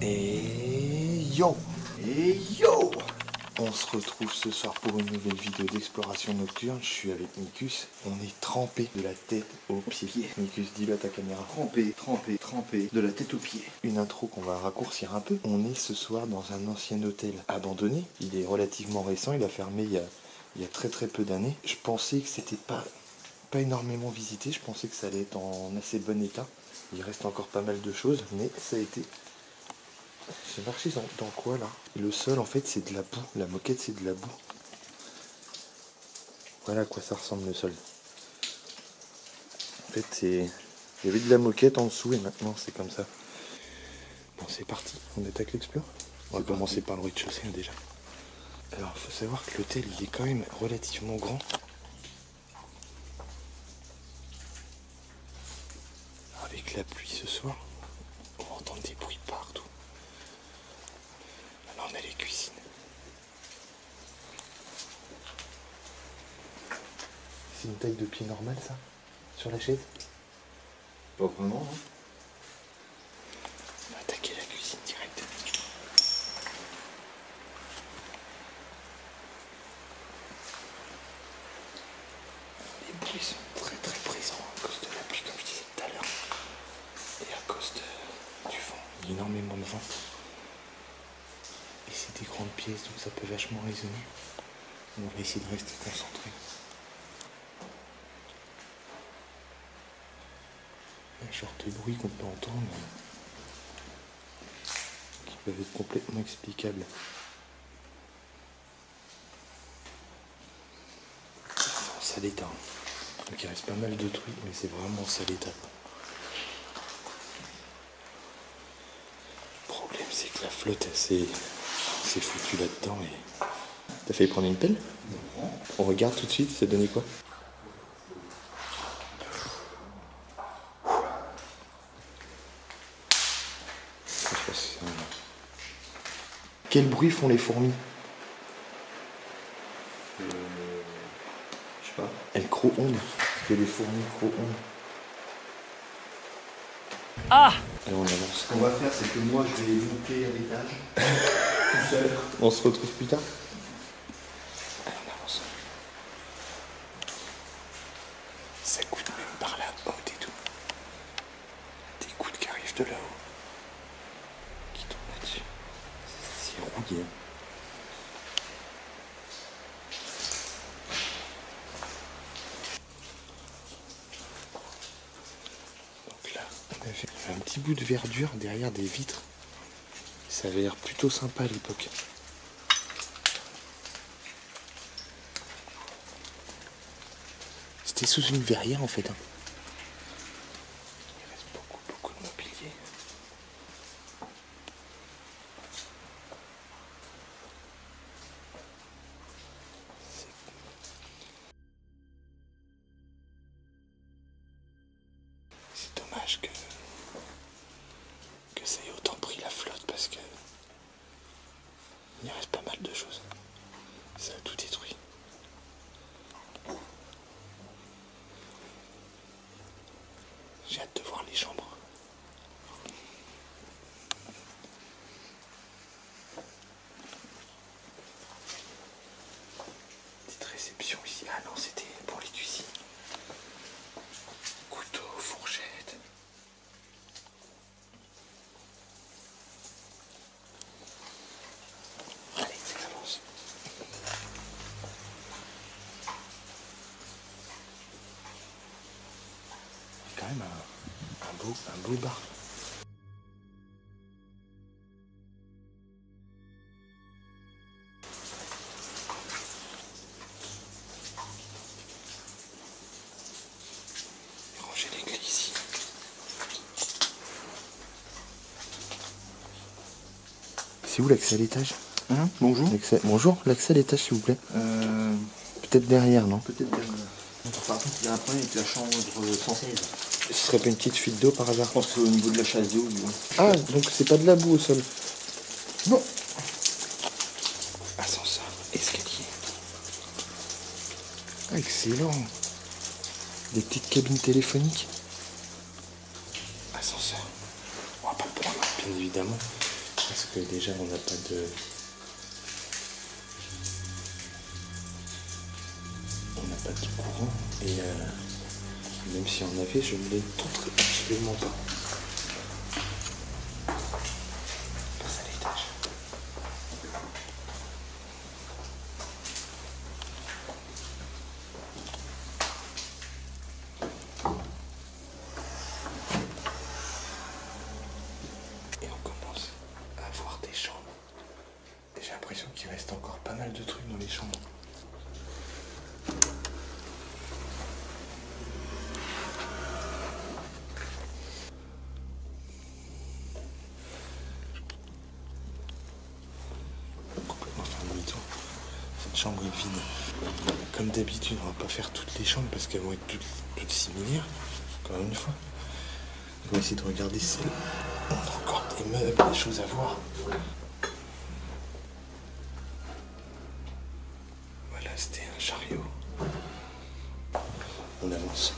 Et yo! On se retrouve ce soir pour une nouvelle vidéo d'exploration nocturne. Je suis avec Nikus. On est trempé de la tête aux pieds. Nikus, dis-le à ta caméra. Trempé, de la tête aux pieds. Une intro qu'on va raccourcir un peu. On est ce soir dans un ancien hôtel abandonné. Il est relativement récent. Il a fermé il y a très peu d'années. Je pensais que c'était pas énormément visité. Je pensais que ça allait être en assez bon état. Il reste encore pas mal de choses, mais ça a été... J'ai marché dans quoi là? Le sol en fait c'est de la boue, la moquette c'est de la boue. Voilà à quoi ça ressemble le sol. En fait il y avait de la moquette en dessous et maintenant c'est comme ça. Bon c'est parti, on attaque l'explore. On va commencer par le rez-de-chaussée déjà. Alors il faut savoir que l'hôtel il est quand même relativement grand. Avec la pluie ce soir, on va entendre des bruits partout. Là on a les cuisines. C'est une taille de pied normale ça? Sur la chaise? Pas vraiment, hein. On va attaquer la cuisine direct. Les bruits sont très présents à cause de la pluie comme je disais tout à l'heure. Et à cause du vent. Il y a énormément de vent. Et c'est des grandes pièces donc ça peut vachement résonner. On va essayer de rester concentré. Un genre de bruit qu'on peut entendre qui peuvent être complètement explicables. C'est en sale état. Donc il reste pas mal de trucs, mais c'est vraiment en sale état. Le problème c'est que la flotte c'est foutu là-dedans et... T'as failli prendre une pelle? On regarde tout de suite, ça donnait quoi? Quel bruit font les fourmis? Je sais pas. Elles croondent. Parce que les fourmis croondent. Ah! Et on avance. Ce qu'on va faire, c'est que moi, je vais monter à l'étage. Tout seul. On se retrouve plus tard. Allez, on avance. Ça coûte même par la haute et tout. Des gouttes qui arrivent de là-haut. Qui tombent là-dessus. C'est rouillé. Donc là, on avait un petit bout de verdure derrière des vitres. Ça avait l'air plutôt sympa à l'époque. C'était sous une verrière en fait. Il reste beaucoup de mobilier. C'est dommage que ça ait autant pris la flotte parce que il reste pas mal de choses. Ça a tout détruit. J'ai hâte de voir les chambres. Petite réception ici. Ah non, c'était pour les cuisines. Couteau, fourchette. Allez, on avance. C'est quand même un beau bar. Ranger les clés ici. C'est où l'accès à l'étage? Hein? Bonjour. Bonjour, l'accès à l'étage s'il vous plaît. Peut-être derrière, non? Peut-être derrière. Par contre, il y a un problème avec la chambre 116. Ce serait pas une petite fuite d'eau par hasard? Je pense que c'est au niveau de la chasse d'eau. Ah, donc c'est pas de la boue au sol? Non. Ascenseur, escalier. Ah, excellent. Des petites cabines téléphoniques. Ascenseur. On va pas le prendre, bien évidemment. Parce que déjà on n'a pas de... On n'a pas de courant. Et même si on avait, je ne les tenterai absolument pas. On passe à l'étage. Et on commence à voir des chambres. Et j'ai l'impression qu'il reste encore pas mal de trucs dans les chambres. Complètement faire demi-tour. Cette chambre est vide. Comme d'habitude, on va pas faire toutes les chambres parce qu'elles vont être toutes similaires. Encore une fois. On va essayer de regarder celle. On a encore des meubles, des choses à voir. Voilà, c'était un chariot. On avance.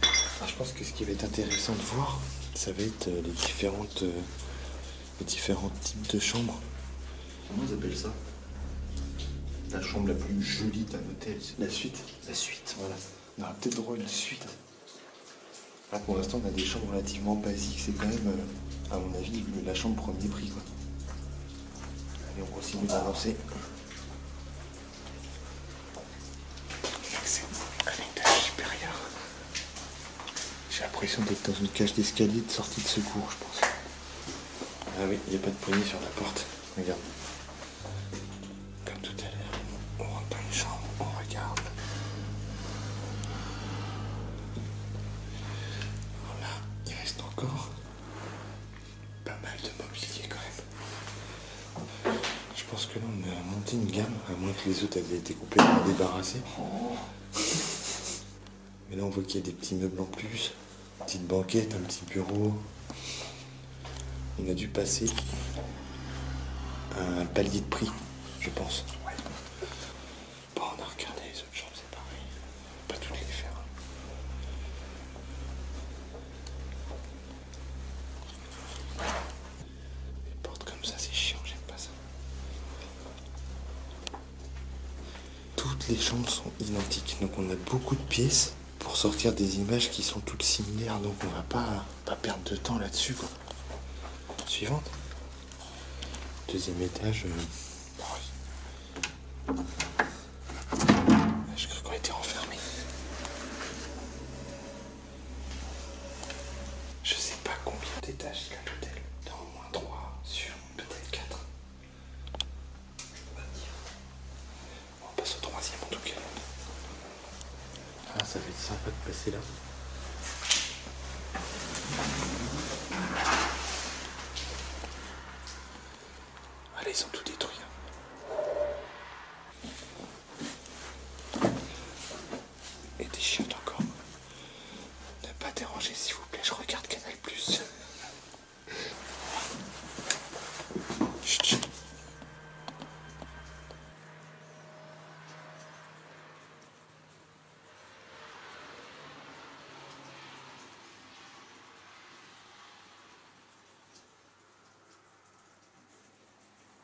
Alors, je pense que ce qui va être intéressant de voir, ça va être les différents types de chambres. Comment ils appellent ça? La chambre la plus jolie d'un hôtel. La suite. La suite. Voilà. On aura peut-être droit à une suite. Là, pour l'instant, on a des chambres relativement basiques. C'est quand même, à mon avis, la chambre premier prix, quoi. Allez, on continue d'avancer. L'accès à l'étage supérieur. J'ai l'impression d'être dans une cage d'escalier de sortie de secours, je pense. Ah oui, il n'y a pas de poignée sur la porte. Regarde. Comme tout à l'heure, on rentre dans une chambre, on regarde. Voilà, il reste encore pas mal de mobilier quand même. Je pense que là on a monté une gamme, à moins que les autres avaient été complètement débarrassés. Mais là on voit qu'il y a des petits meubles en plus, une petite banquette, un petit bureau. On a dû passer un palier de prix, je pense. Bon, on a regardé les autres chambres, c'est pareil. Pas toutes les faire. Les portes comme ça, c'est chiant, j'aime pas ça. Toutes les chambres sont identiques, donc on a beaucoup de pièces pour sortir des images qui sont toutes similaires, donc on va pas perdre de temps là-dessus, quoi. Suivante. Deuxième étage. Je crois qu'on était enfermés. Je sais pas combien d'étages il y a l'hôtel. Dans au moins 3, sur peut-être 4. On passe au troisième en tout cas. Ah, ça va être sympa de passer là. Allez, ils sont tout détruits. Et des chiottes encore. Ne pas déranger s'il vous plaît, je regarde Canal+. Chut, chut.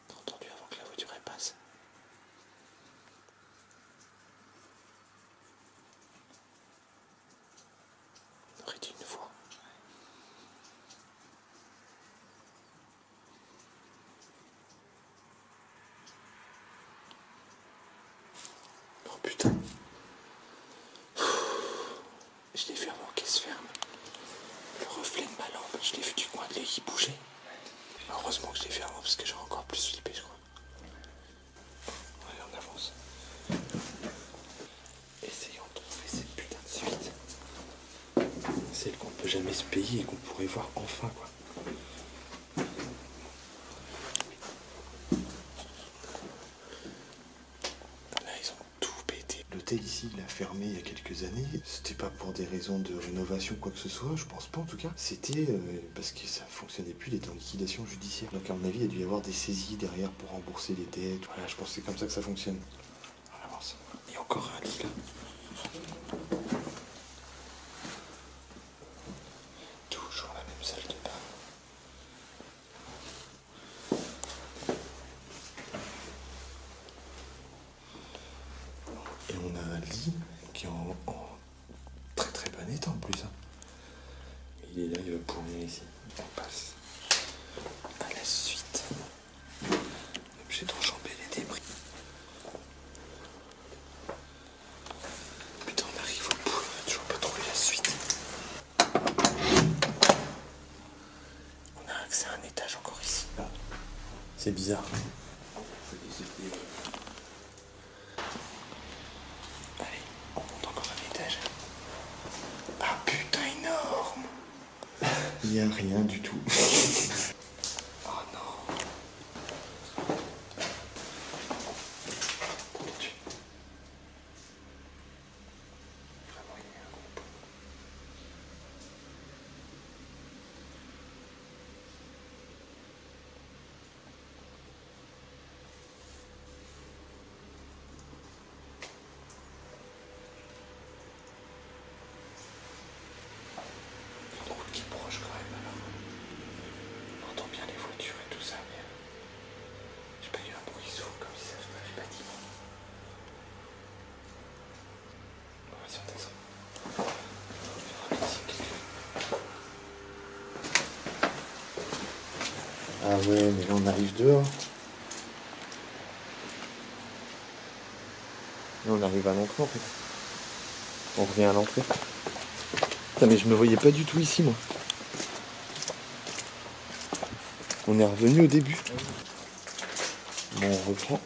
T'as entendu avant que la voiture elle passe? On aurait dit une voix. Oh putain. Je l'ai vu avant qu'elle se ferme. Le reflet de ma lampe, je l'ai vu du coin de l'œil qui bougeait. Heureusement que je l'ai vu avant parce que j'aurais encore plus flippé, je crois. Allez, on avance. Essayons de trouver cette putain de suite. Celle qu'on peut jamais se payer et qu'on pourrait voir enfin, quoi. Là, ils ont tout pété. L'hôtel ici, il a fermé il y a quelques années. C'était pas pour des raisons de rénovation ou quoi que ce soit, je pense pas en tout cas. C'était parce que ça fonctionnait plus, il était en liquidation judiciaire. Donc à mon avis, il y a dû y avoir des saisies derrière pour rembourser les dettes. Voilà, je pense que c'est comme ça que ça fonctionne. On avance. Il y a encore un lit là. Toujours la même salle de bain. est là, il va pourrir ici. On passe à la suite. Obligé d'enjamber les débris. Putain, on arrive au bout, on a toujours pas trouvé la suite. On a accès à un étage encore ici. C'est bizarre. Allez, on monte encore un étage. Ah putain, énorme! Il n'y a rien du tout. Oh non. Vraiment, il y a un groupe. Une route qui est proche quand même alors. On entend bien les voitures et tout ça, mais j'ai pas eu un bruit sourd comme si ça venait du bâtiment. On va sur descendre. On verra bien s'il y a quelqu'un. Ah ouais, mais là on arrive dehors. Là on arrive à l'entrée en fait. On revient à l'entrée. Putain, mais je me voyais pas du tout ici moi. On est revenu au début. Bon, on reprend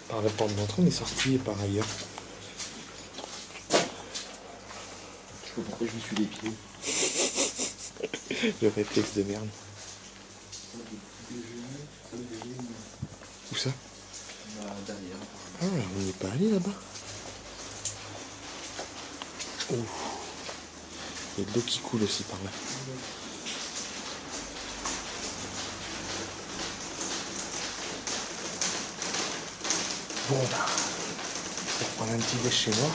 par la porte d'entrée, on est sorti par ailleurs. Je sais pas pourquoi je me suis les pieds. Le réflexe de merde. Où ça? Derrière. Ah, on n'est pas allé là-bas. Oh. Il y a de l'eau qui coule aussi par là. Bon, bah, on va prendre un petit déj chez moi.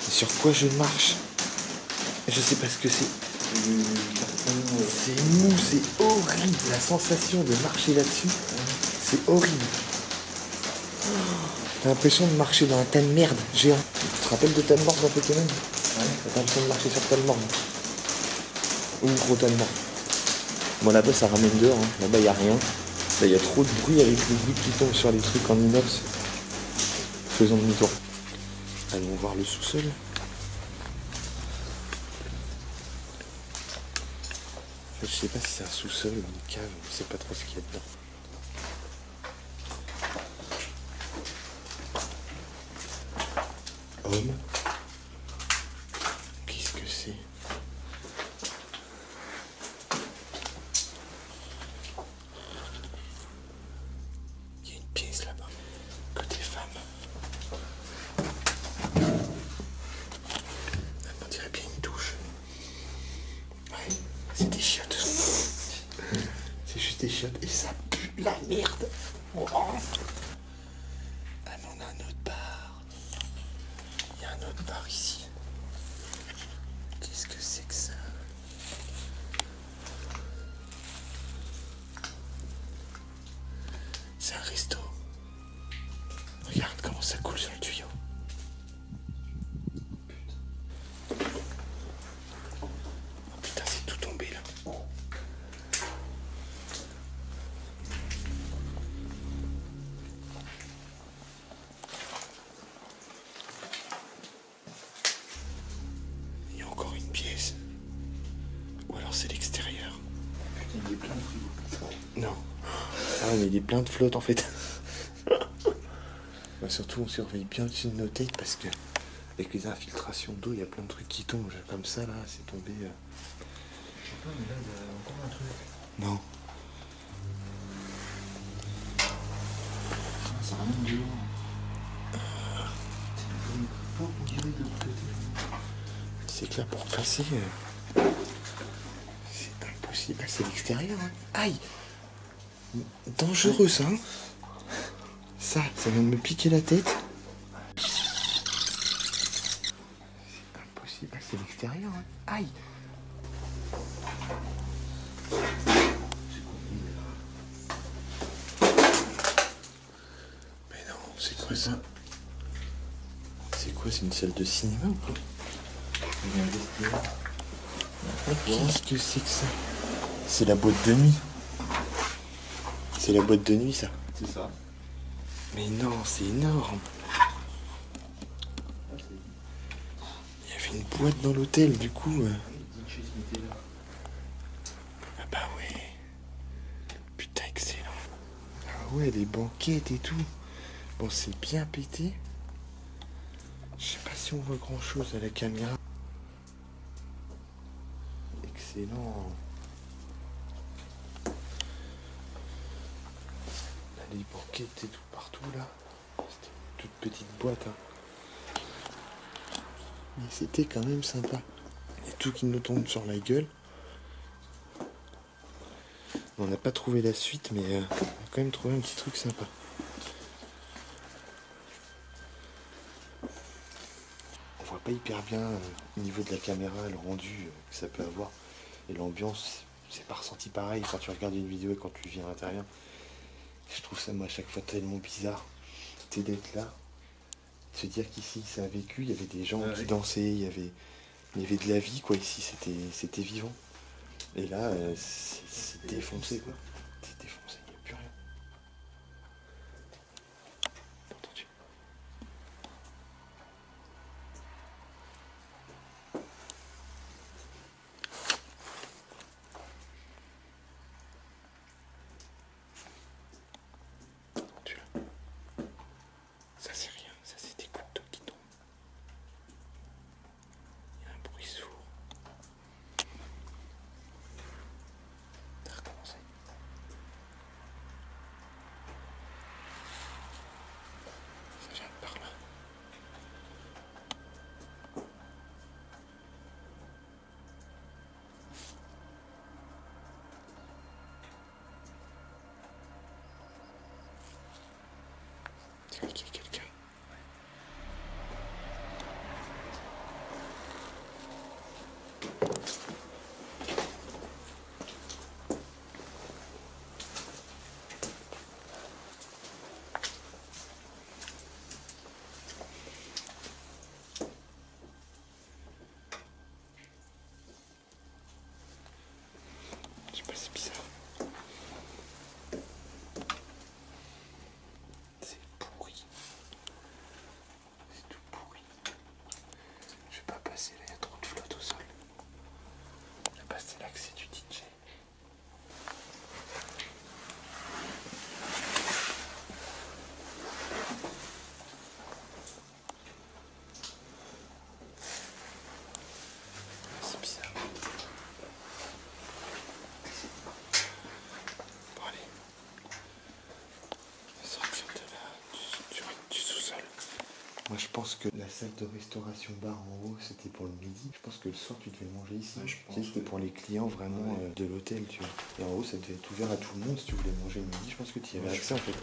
Et sur quoi je marche? Je sais pas ce que c'est. C'est mou, c'est horrible. La sensation de marcher là-dessus, c'est horrible. T'as l'impression de marcher dans un tas de merde géant. Tu te rappelles de Talmor dans Pokémon? Ouais. T'as l'impression de marcher sur Talmor. Ou gros Talmor. Bon, là-bas, ça ramène dehors. Hein. Là-bas, il n'y a rien. Là, il y a trop de bruit avec les gouttes qui tombent sur les trucs en inox. Faisons demi-tour. Allons voir le sous-sol. Je sais pas si c'est un sous-sol ou une cave. Je sais pas trop ce qu'il y a dedans. Homme. Qu'est-ce que c'est? Il y a une pièce là-bas. Côté femme. On dirait bien une douche. Ouais, c'est des chiottes. C'est juste des chiottes et ça pue la merde. Oh. Ah mais on a un autre bar. Il y a un autre bar ici. Qu'est-ce que c'est que ça? C'est un resto. Regarde comment ça coule sur le tuyau. Oh putain, c'est tout tombé là. Il y a encore une pièce. Ou alors c'est l'extérieur. Putain, il est plein de frigo. Non. Ah mais il est plein de flotte en fait. Bah, surtout on surveille bien au-dessus de nos têtes parce que avec les infiltrations d'eau, il y a plein de trucs qui tombent. Comme ça là, c'est tombé. Je sais pas, mais là, il y a encore un truc. Non. Ça ramène dehors. C'est une porte, on dirait, de l'autre côté. C'est que là pour passer, c'est impossible. Ah, c'est l'extérieur. Hein. Aïe. Dangereux ça. Hein. Ça vient de me piquer la tête. C'est impossible. Ah, c'est l'extérieur. Hein. Aïe. Mais non, c'est quoi ça? C'est quoi quoi, c'est une salle de cinéma ou quoi? Qu'est-ce que c'est que ça? C'est la boîte de nuit. C'est la boîte de nuit, ça. C'est ça. Mais non, c'est énorme. Il y avait une boîte dans l'hôtel, du coup. Ah bah ouais. Putain, excellent. Ah ouais, les banquettes et tout. Bon, c'est bien pété. Je sais pas si on voit grand chose à la caméra. Excellent. Là, les banquettes et tout partout là. C'était une toute petite boîte. Hein. Mais c'était quand même sympa. Il y a tout qui nous tombe sur la gueule. On n'a pas trouvé la suite, mais on a quand même trouvé un petit truc sympa. On voit pas hyper bien au niveau de la caméra, le rendu que ça peut avoir. Et l'ambiance, c'est pas ressenti pareil quand tu regardes une vidéo et quand tu vis à l'intérieur. Je trouve ça, moi, à chaque fois tellement bizarre. C'est d'être là, de se dire qu'ici, ça a vécu, il y avait des gens qui dansaient, il y avait de la vie, quoi, ici, c'était vivant. Et là, c'est défoncé, quoi. C'est défoncé, il n'y a plus rien. T'as entendu? T'as entendu, là? Ça, c'est rien, ça, c'est des gouttes d'eau qui tombent. Il y a un bruit sourd. Ça a recommencé. Ça vient de par là. C'est vrai qu'il y a quelqu'un. Je sais pas, c'est bizarre. C'est pourri. C'est tout pourri. Je vais pas passer là, il y a trop de flotte au sol. Je vais passer là que c'est du DJ. C'est bizarre. Bon allez. On va sortir de là, du sous-sol. Moi je pense que la salle de restauration bar en haut c'était pour le midi. Je pense que le soir tu devais manger ici. Ouais, je pense, Tu sais, c'était pour les clients vraiment de l'hôtel, tu vois. Et en haut ça devait être ouvert à tout le monde si tu voulais manger le midi. Je pense que tu y avais accès en fait.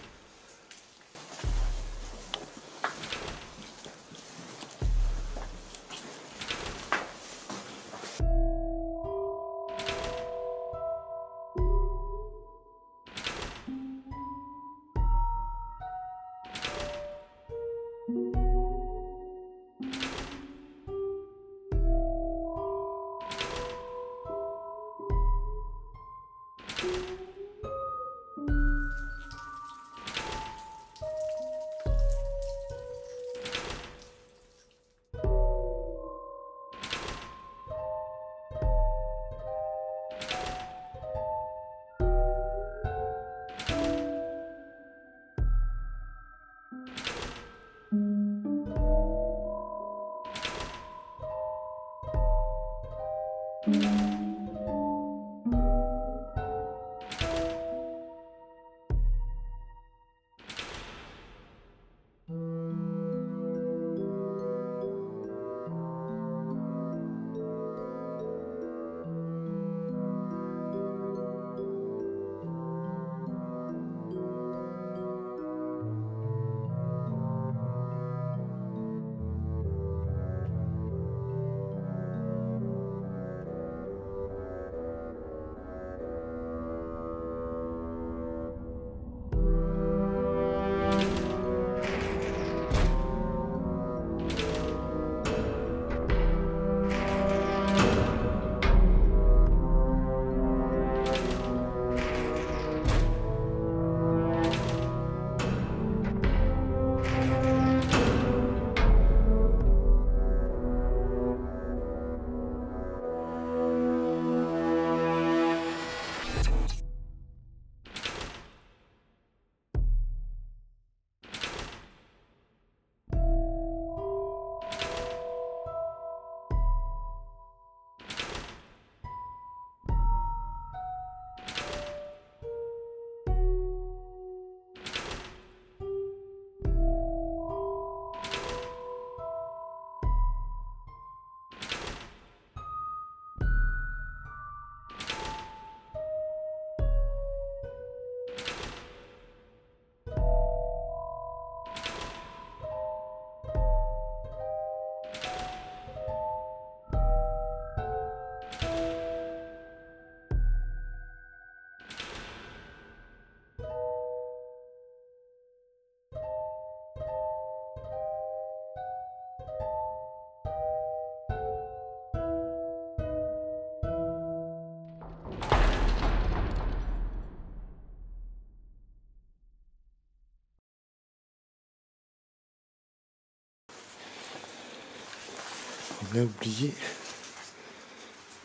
On a oublié une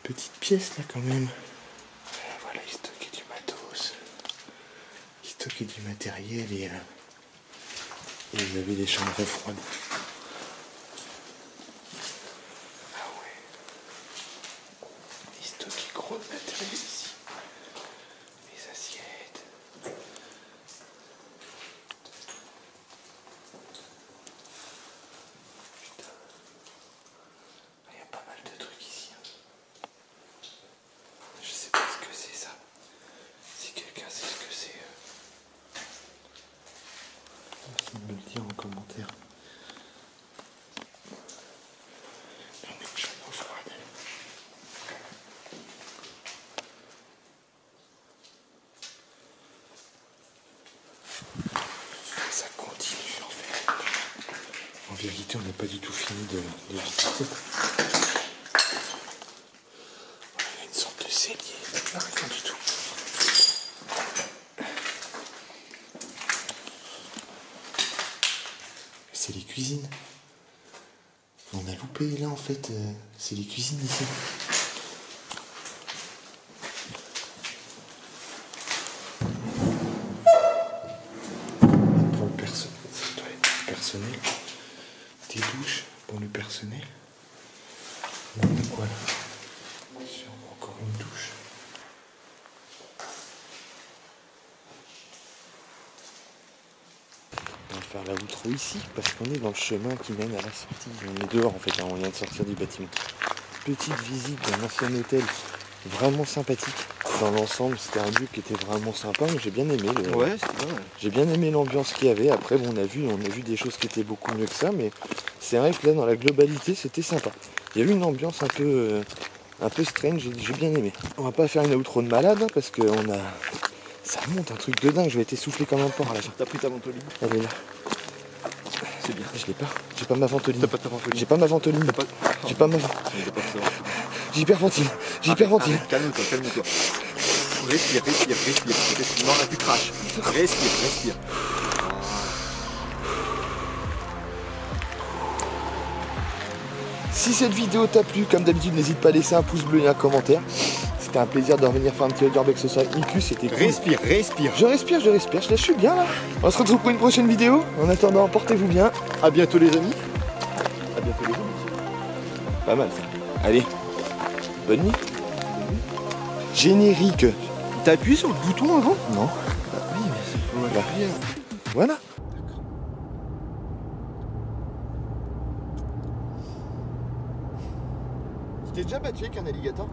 petite pièce là quand même. Voilà, il stockait du matos. Il stockait du matériel et il y avait des chambres froides. Ah ouais. Il stockait gros de matériel ici. Les assiettes. Putain. Il y a pas mal de trucs ici. Je sais pas ce que c'est ça. Si quelqu'un sait ce que c'est, merci de me le dire en commentaire. On est une chambre froide. Ça continue en fait. En vérité, on n'a pas du tout fini de visiter. Il y a une sorte de cellier. Rien du tout. C'est les cuisines. On a loupé là en fait. C'est les cuisines ici. Pour le personnel, c'est les toilettes personnel. Des douches pour le personnel. On a quoi là? Sûrement encore une douche. On va faire la outro ici parce qu'on est dans le chemin qui mène à la sortie. On est dehors en fait, hein, on vient de sortir du bâtiment. Petite visite d'un ancien hôtel vraiment sympathique. Dans l'ensemble, c'était un lieu qui était vraiment sympa. J'ai bien aimé. Ouais, c'est bien. J'ai bien aimé l'ambiance qu'il y avait. Après, bon, on a vu des choses qui étaient beaucoup mieux que ça, mais c'est vrai que là, dans la globalité, c'était sympa. Il y a eu une ambiance un peu strange. J'ai bien aimé. On va pas faire une outro de malade hein, parce que ça monte un truc de dingue. Je vais être essoufflé comme un porc à la fin. T'as pris ta ventoline? Elle est là. C'est bien. Je l'ai pas. J'ai pas ma ventoline. T'as pas ta ventoline? J'ai pas ma ventoline. T'as pas... J'ai pas ma. J'hyperventile. J'hyperventile. Calme-toi, calme-toi. Respire. Non, là tu craches. Respire. Si cette vidéo t'a plu, comme d'habitude, n'hésite pas à laisser un pouce bleu et un commentaire. C'était un plaisir de revenir faire un petit audio avec ce soir. Miku, c'était cool. Respire. Je respire. Je suis bien là. On se retrouve pour une prochaine vidéo. En attendant, portez-vous bien. À bientôt les amis. Pas mal ça. Allez. Bonne nuit. Générique. T'as appuyé sur le bouton avant? Non. Bah oui, mais il faut appuyer. Voilà. Tu t'es déjà battu avec un alligator?